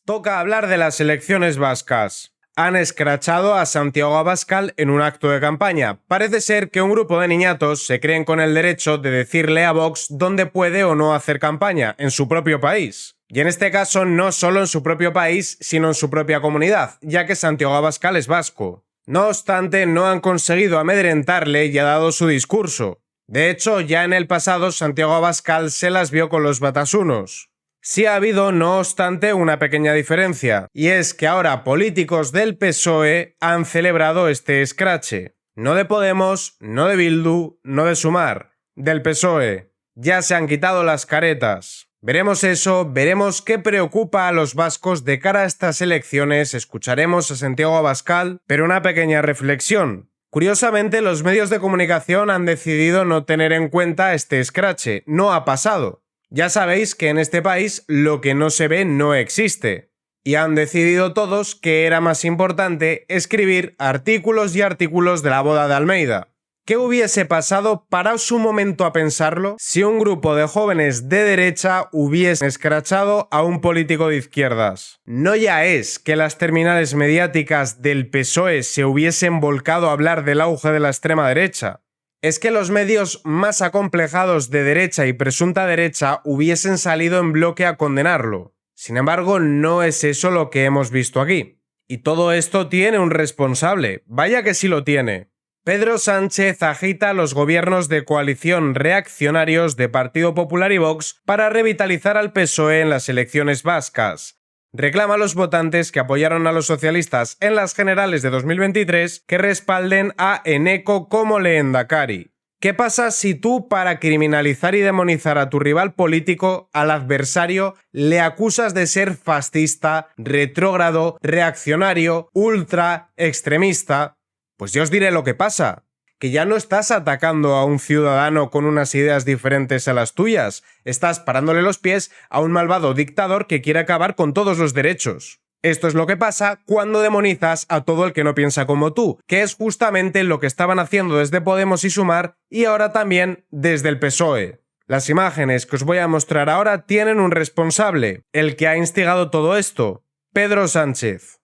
Toca hablar de las elecciones vascas. Han escrachado a Santiago Abascal en un acto de campaña. Parece ser que un grupo de niñatos se creen con el derecho de decirle a Vox dónde puede o no hacer campaña, en su propio país. Y en este caso no solo en su propio país, sino en su propia comunidad, ya que Santiago Abascal es vasco. No obstante, no han conseguido amedrentarle y ha dado su discurso. De hecho, ya en el pasado Santiago Abascal se las vio con los batasunos. Sí ha habido, no obstante, una pequeña diferencia, y es que ahora políticos del PSOE han celebrado este escrache. No de Podemos, no de Bildu, no de Sumar, del PSOE. Ya se han quitado las caretas. Veremos eso, veremos qué preocupa a los vascos de cara a estas elecciones, escucharemos a Santiago Abascal, pero una pequeña reflexión. Curiosamente, los medios de comunicación han decidido no tener en cuenta este escrache, no ha pasado. Ya sabéis que en este país lo que no se ve no existe. Y han decidido todos que era más importante escribir artículos y artículos de la boda de Almeida. ¿Qué hubiese pasado, paraos un momento a pensarlo, si un grupo de jóvenes de derecha hubiese escrachado a un político de izquierdas? No ya es que las terminales mediáticas del PSOE se hubiesen volcado a hablar del auge de la extrema derecha. Es que los medios más acomplejados de derecha y presunta derecha hubiesen salido en bloque a condenarlo. Sin embargo, no es eso lo que hemos visto aquí. Y todo esto tiene un responsable. Vaya que sí lo tiene. Pedro Sánchez agita los gobiernos de coalición reaccionarios de Partido Popular y Vox para revitalizar al PSOE en las elecciones vascas. Reclama a los votantes que apoyaron a los socialistas en las generales de 2023 que respalden a Eneko como lehendakari. ¿Qué pasa si tú, para criminalizar y demonizar a tu rival político, al adversario, le acusas de ser fascista, retrógrado, reaccionario, ultra, extremista? Pues yo os diré lo que pasa. Que ya no estás atacando a un ciudadano con unas ideas diferentes a las tuyas, estás parándole los pies a un malvado dictador que quiere acabar con todos los derechos. Esto es lo que pasa cuando demonizas a todo el que no piensa como tú, que es justamente lo que estaban haciendo desde Podemos y Sumar y ahora también desde el PSOE. Las imágenes que os voy a mostrar ahora tienen un responsable, el que ha instigado todo esto, Pedro Sánchez.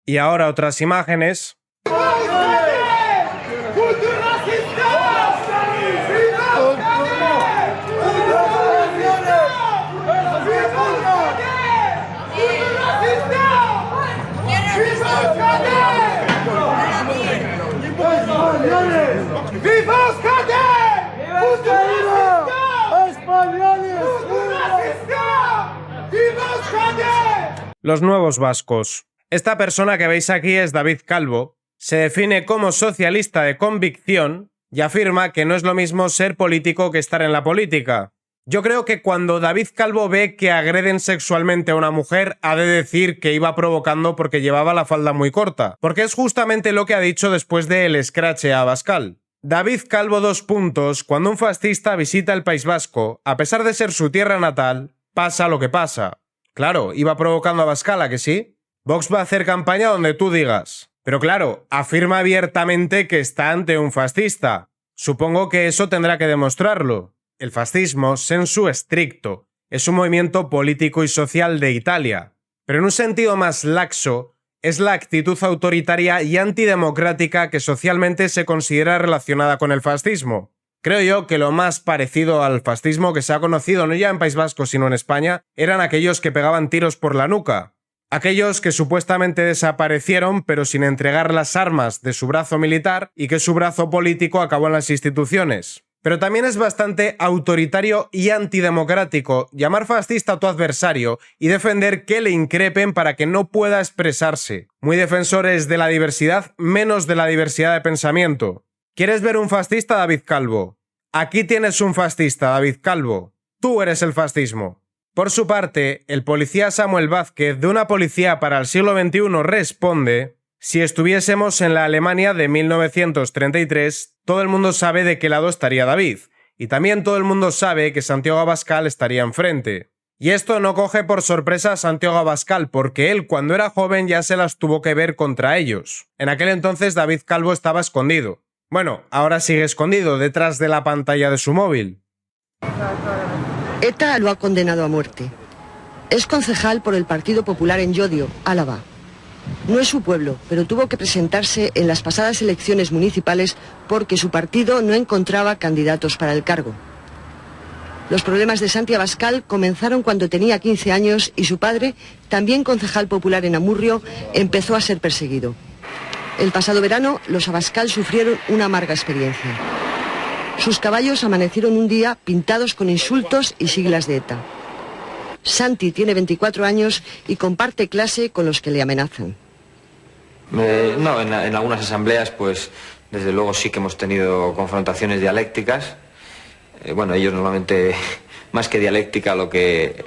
Y ahora otras imágenes. Los nuevos vascos. Esta persona que veis aquí es David Calvo, se define como socialista de convicción y afirma que no es lo mismo ser político que estar en la política. Yo creo que cuando David Calvo ve que agreden sexualmente a una mujer, ha de decir que iba provocando porque llevaba la falda muy corta, porque es justamente lo que ha dicho después del escrache a Abascal. David Calvo : cuando un fascista visita el País Vasco, a pesar de ser su tierra natal, pasa lo que pasa. Claro, iba provocando a Abascal, ¿a que sí? Vox va a hacer campaña donde tú digas. Pero claro, afirma abiertamente que está ante un fascista. Supongo que eso tendrá que demostrarlo. El fascismo, sensu stricto, es un movimiento político y social de Italia. Pero en un sentido más laxo, es la actitud autoritaria y antidemocrática que socialmente se considera relacionada con el fascismo. Creo yo que lo más parecido al fascismo que se ha conocido no ya en País Vasco sino en España eran aquellos que pegaban tiros por la nuca. Aquellos que supuestamente desaparecieron pero sin entregar las armas de su brazo militar y que su brazo político acabó en las instituciones. Pero también es bastante autoritario y antidemocrático llamar fascista a tu adversario y defender que le increpen para que no pueda expresarse. Muy defensores de la diversidad, menos de la diversidad de pensamiento. ¿Quieres ver un fascista, David Calvo? Aquí tienes un fascista, David Calvo. Tú eres el fascismo. Por su parte, el policía Samuel Vázquez, de Una policía para el siglo XXI, responde: si estuviésemos en la Alemania de 1933, todo el mundo sabe de qué lado estaría David, y también todo el mundo sabe que Santiago Abascal estaría enfrente. Y esto no coge por sorpresa a Santiago Abascal, porque él cuando era joven ya se las tuvo que ver contra ellos. En aquel entonces David Calvo estaba escondido. Bueno, ahora sigue escondido detrás de la pantalla de su móvil. ETA lo ha condenado a muerte. Es concejal por el Partido Popular en Llodio, Álava. No es su pueblo, pero tuvo que presentarse en las pasadas elecciones municipales porque su partido no encontraba candidatos para el cargo. Los problemas de Santi Abascal comenzaron cuando tenía 15 años y su padre, también concejal popular en Amurrio, empezó a ser perseguido. El pasado verano, los Abascal sufrieron una amarga experiencia. Sus caballos amanecieron un día pintados con insultos y siglas de ETA. Santi tiene 24 años y comparte clase con los que le amenazan. No, en algunas asambleas, pues, desde luego sí que hemos tenido confrontaciones dialécticas. Bueno, ellos normalmente, más que dialéctica, lo que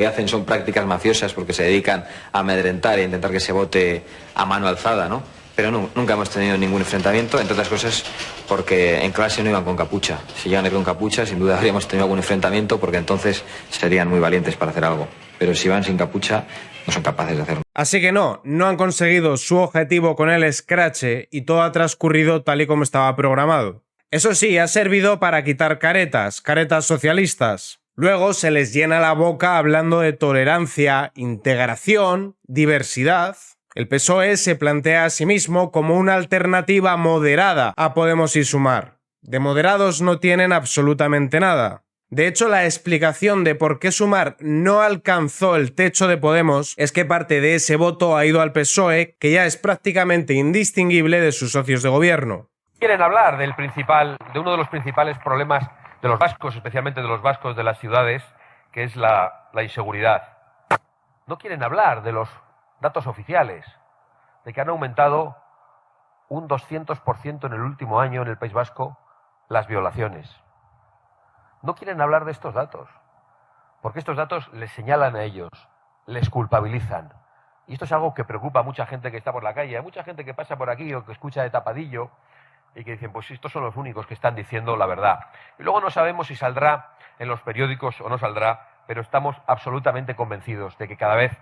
hacen son prácticas mafiosas porque se dedican a amedrentar e intentar que se vote a mano alzada, ¿no? Pero nunca hemos tenido ningún enfrentamiento, entre otras cosas porque en clase no iban con capucha. Si llegan a ir con capucha, sin duda habríamos tenido algún enfrentamiento porque entonces serían muy valientes para hacer algo. Pero si van sin capucha, no son capaces de hacerlo. Así que no han conseguido su objetivo con el escrache y todo ha transcurrido tal y como estaba programado. Eso sí, ha servido para quitar caretas socialistas. Luego se les llena la boca hablando de tolerancia, integración, diversidad. El PSOE se plantea a sí mismo como una alternativa moderada a Podemos y Sumar. De moderados no tienen absolutamente nada. De hecho, la explicación de por qué Sumar no alcanzó el techo de Podemos es que parte de ese voto ha ido al PSOE, que ya es prácticamente indistinguible de sus socios de gobierno. Quieren hablar de uno de los principales problemas de los vascos, especialmente de los vascos de las ciudades, que es la inseguridad. No quieren hablar de los datos oficiales, de que han aumentado un 200% en el último año en el País Vasco las violaciones. No quieren hablar de estos datos, porque estos datos les señalan a ellos, les culpabilizan. Y esto es algo que preocupa a mucha gente que está por la calle, a mucha gente que pasa por aquí o que escucha de tapadillo y que dicen, pues estos son los únicos que están diciendo la verdad. Y luego no sabemos si saldrá en los periódicos o no saldrá, pero estamos absolutamente convencidos de que cada vez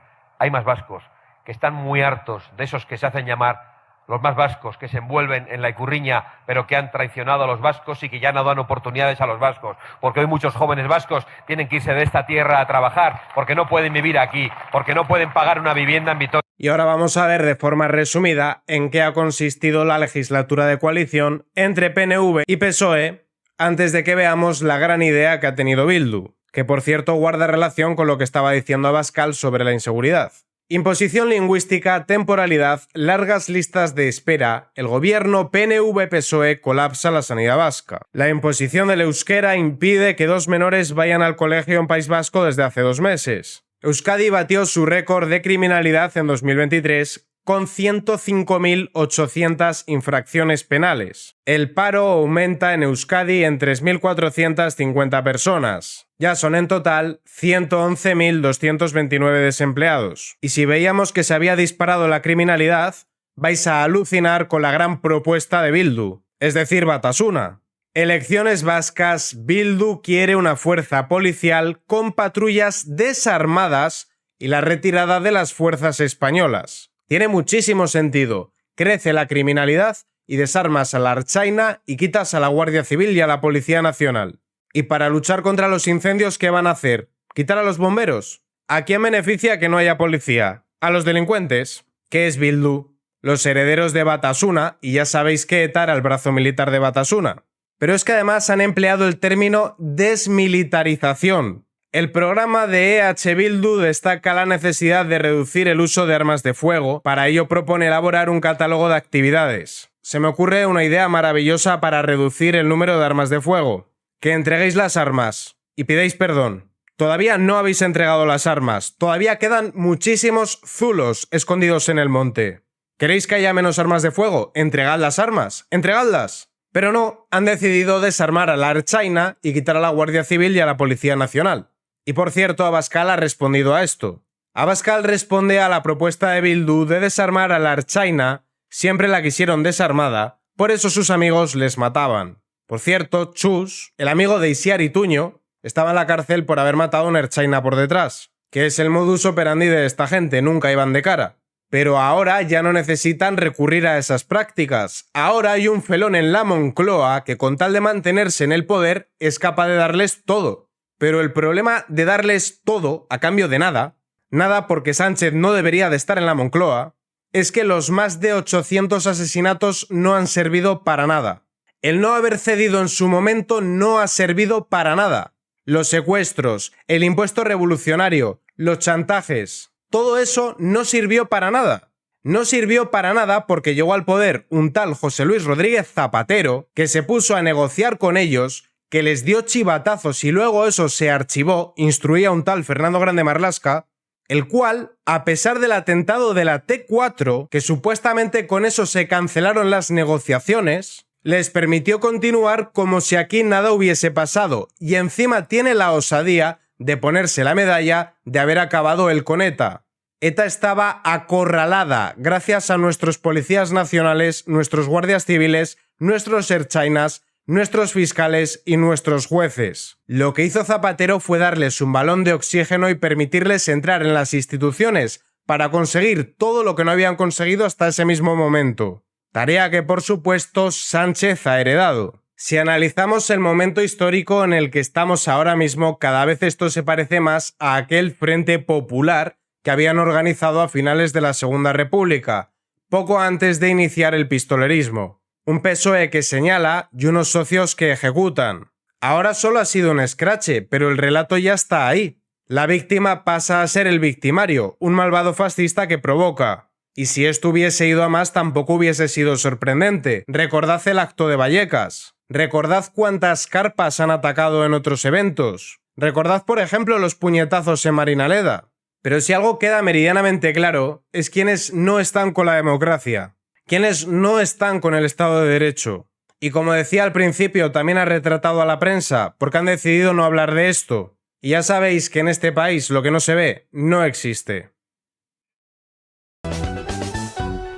hay más vascos que están muy hartos de esos que se hacen llamar los más vascos, que se envuelven en la ikurriña, pero que han traicionado a los vascos y que ya no dan oportunidades a los vascos, porque hoy muchos jóvenes vascos tienen que irse de esta tierra a trabajar, porque no pueden vivir aquí, porque no pueden pagar una vivienda en Vitoria. Y ahora vamos a ver de forma resumida en qué ha consistido la legislatura de coalición entre PNV y PSOE, antes de que veamos la gran idea que ha tenido Bildu, que por cierto guarda relación con lo que estaba diciendo Abascal sobre la inseguridad. Imposición lingüística, temporalidad, largas listas de espera, el gobierno PNV-PSOE colapsa la sanidad vasca. La imposición del euskera impide que 2 menores vayan al colegio en País Vasco desde hace 2 meses. Euskadi batió su récord de criminalidad en 2023 con 105.800 infracciones penales. El paro aumenta en Euskadi en 3.450 personas. Ya son en total 111.229 desempleados. Y si veíamos que se había disparado la criminalidad, vais a alucinar con la gran propuesta de Bildu, es decir, Batasuna. Elecciones vascas, Bildu quiere una fuerza policial con patrullas desarmadas y la retirada de las fuerzas españolas. Tiene muchísimo sentido. Crece la criminalidad y desarmas a la Ertzaina y quitas a la Guardia Civil y a la Policía Nacional. Y para luchar contra los incendios, ¿qué van a hacer? ¿Quitar a los bomberos? ¿A quién beneficia que no haya policía? ¿A los delincuentes? ¿Qué es Bildu? Los herederos de Batasuna, y ya sabéis que ETA era el brazo militar de Batasuna. Pero es que además han empleado el término desmilitarización. El programa de EH Bildu destaca la necesidad de reducir el uso de armas de fuego. Para ello propone elaborar un catálogo de actividades. Se me ocurre una idea maravillosa para reducir el número de armas de fuego. Que entreguéis las armas y pidáis perdón. Todavía no habéis entregado las armas. Todavía quedan muchísimos zulos escondidos en el monte. ¿Queréis que haya menos armas de fuego? Entregad las armas. ¡Entregadlas! Pero no, han decidido desarmar a la Ertzaina y quitar a la Guardia Civil y a la Policía Nacional. Y por cierto, Abascal ha respondido a esto. Abascal responde a la propuesta de Bildu de desarmar a la Ertzaina, siempre la quisieron desarmada, por eso sus amigos les mataban. Por cierto, Chus, el amigo de Isiar Ituño, estaba en la cárcel por haber matado a una Ertzaina por detrás, que es el modus operandi de esta gente, nunca iban de cara. Pero ahora ya no necesitan recurrir a esas prácticas. Ahora hay un felón en la Moncloa que con tal de mantenerse en el poder es capaz de darles todo. Pero el problema de darles todo a cambio de nada, nada porque Sánchez no debería de estar en la Moncloa, es que los más de 800 asesinatos no han servido para nada. El no haber cedido en su momento no ha servido para nada. Los secuestros, el impuesto revolucionario, los chantajes, todo eso no sirvió para nada. No sirvió para nada porque llegó al poder un tal José Luis Rodríguez Zapatero que se puso a negociar con ellos, que les dio chivatazos y luego eso se archivó, instruía a un tal Fernando Grande Marlaska, el cual, a pesar del atentado de la T4, que supuestamente con eso se cancelaron las negociaciones, les permitió continuar como si aquí nada hubiese pasado y encima tiene la osadía de ponerse la medalla de haber acabado él con ETA. ETA estaba acorralada gracias a nuestros policías nacionales, nuestros guardias civiles, nuestros ertzainas, nuestros fiscales y nuestros jueces. Lo que hizo Zapatero fue darles un balón de oxígeno y permitirles entrar en las instituciones para conseguir todo lo que no habían conseguido hasta ese mismo momento. Tarea que, por supuesto, Sánchez ha heredado. Si analizamos el momento histórico en el que estamos ahora mismo, cada vez esto se parece más a aquel Frente Popular que habían organizado a finales de la Segunda República, poco antes de iniciar el pistolerismo. Un PSOE que señala y unos socios que ejecutan. Ahora solo ha sido un escrache, pero el relato ya está ahí. La víctima pasa a ser el victimario, un malvado fascista que provoca. Y si esto hubiese ido a más tampoco hubiese sido sorprendente. Recordad el acto de Vallecas. Recordad cuántas carpas han atacado en otros eventos. Recordad, por ejemplo, los puñetazos en Marinaleda. Pero si algo queda meridianamente claro, es quienes no están con la democracia. Quienes no están con el Estado de Derecho. Y como decía al principio, también ha retratado a la prensa, porque han decidido no hablar de esto. Y ya sabéis que en este país lo que no se ve, no existe.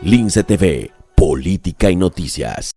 Lince TV, Política y Noticias.